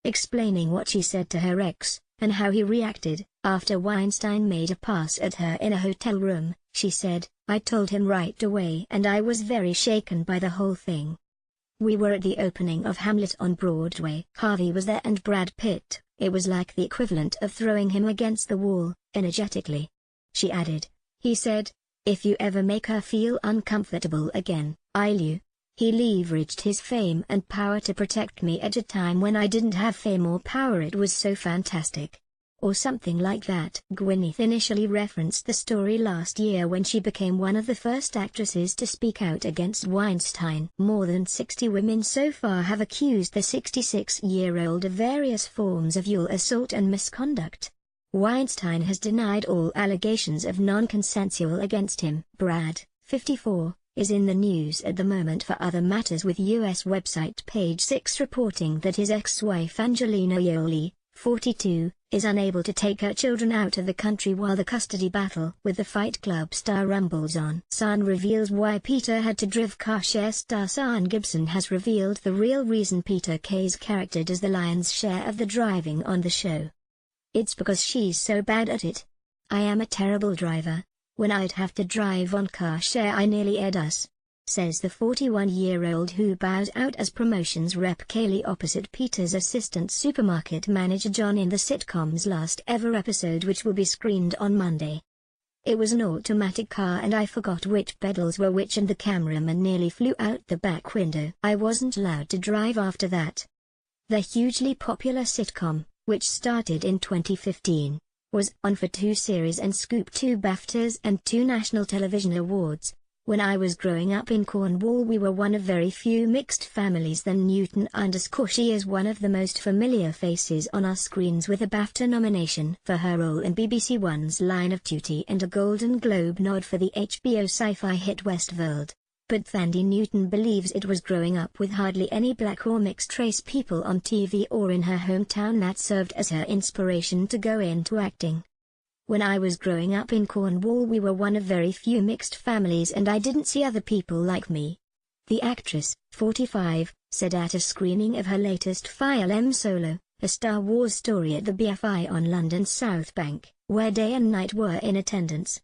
explaining what she said to her ex, and how he reacted. After Weinstein made a pass at her in a hotel room, she said, "I told him right away and I was very shaken by the whole thing. We were at the opening of Hamlet on Broadway. Harvey was there and Brad Pitt. It was like the equivalent of throwing him against the wall, energetically." She added, "He said, if you ever make her feel uncomfortable again, I'll you." He leveraged his fame and power to protect me at a time when I didn't have fame or power. It was so fantastic. Or something like that. Gwynnie initially referenced the story last year when she became one of the first actresses to speak out against Weinstein. More than 60 women so far have accused the 66-year-old of various forms of sexual assault and misconduct. Weinstein has denied all allegations of non-consensual against him. Brad, 54, is in the news at the moment for other matters, with U.S. website Page 6 reporting that his ex-wife Angelina Jolie, 42, is unable to take her children out of the country while the custody battle with the Fight Club star rumbles on. Sun reveals why Peter had to drive. Car Share star Sian Gibson has revealed the real reason Peter Kay's character does the lion's share of the driving on the show. "It's because she's so bad at it. I am a terrible driver. When I'd have to drive on Car Share I nearly aired us," says the 41-year-old, who bowed out as promotions rep Kaylee opposite Peter's assistant supermarket manager John in the sitcom's last ever episode, which will be screened on Monday. "It was an automatic car and I forgot which pedals were which and the cameraman nearly flew out the back window. I wasn't allowed to drive after that." The hugely popular sitcom, which started in 2015, was on for 2 series and scooped 2 BAFTAs and 2 National Television Awards. "When I was growing up in Cornwall we were one of very few mixed families." Then Newton_she is one of the most familiar faces on our screens, with a BAFTA nomination for her role in BBC One's Line of Duty and a Golden Globe nod for the HBO sci-fi hit Westworld. But Thandie Newton believes it was growing up with hardly any black or mixed race people on TV or in her hometown that served as her inspiration to go into acting. "When I was growing up in Cornwall we were one of very few mixed families and I didn't see other people like me," the actress, 45, said at a screening of her latest Fire Emblem Solo, a Star Wars story at the BFI on London's South Bank, where Day and Night were in attendance.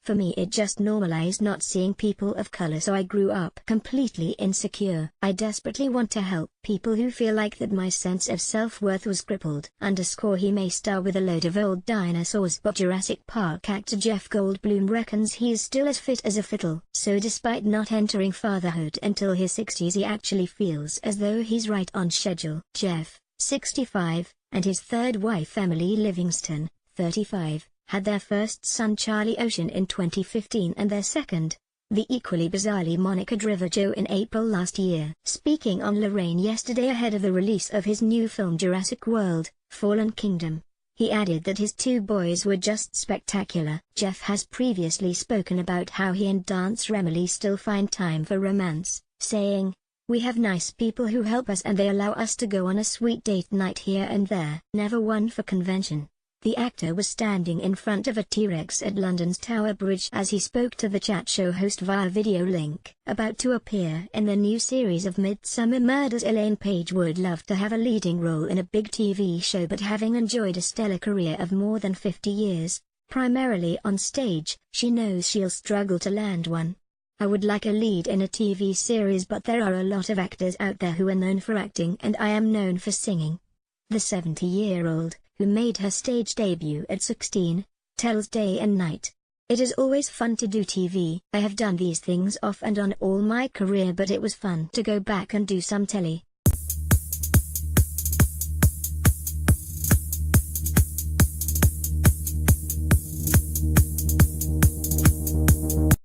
"For me it just normalized not seeing people of color, so I grew up completely insecure. I desperately want to help people who feel like that my sense of self-worth was crippled." He may star with a load of old dinosaurs, but Jurassic Park actor Jeff Goldblum reckons he's still as fit as a fiddle. So despite not entering fatherhood until his 60s, he actually feels as though he's right on schedule. Jeff, 65, and his third wife Emily Livingston, 35, had their first son Charlie Ocean in 2015 and their second, the equally bizarrely monikered River Joe, in April last year. Speaking on Lorraine yesterday ahead of the release of his new film Jurassic World: Fallen Kingdom, he added that his 2 boys were just spectacular. Jeff has previously spoken about how he and dancer Emily still find time for romance, saying, "We have nice people who help us and they allow us to go on a sweet date night here and there." Never one for convention. The actor was standing in front of a T-Rex at London's Tower Bridge as he spoke to the chat show host via video link. About to appear in the new series of Midsummer Murders, Elaine Paige would love to have a leading role in a big TV show, but having enjoyed a stellar career of more than 50 years, primarily on stage, she knows she'll struggle to land one. "I would like a lead in a TV series, but there are a lot of actors out there who are known for acting and I am known for singing." The 70-year-old, who made her stage debut at 16, tells Day and Night, "It is always fun to do TV. I have done these things off and on all my career, but it was fun to go back and do some telly.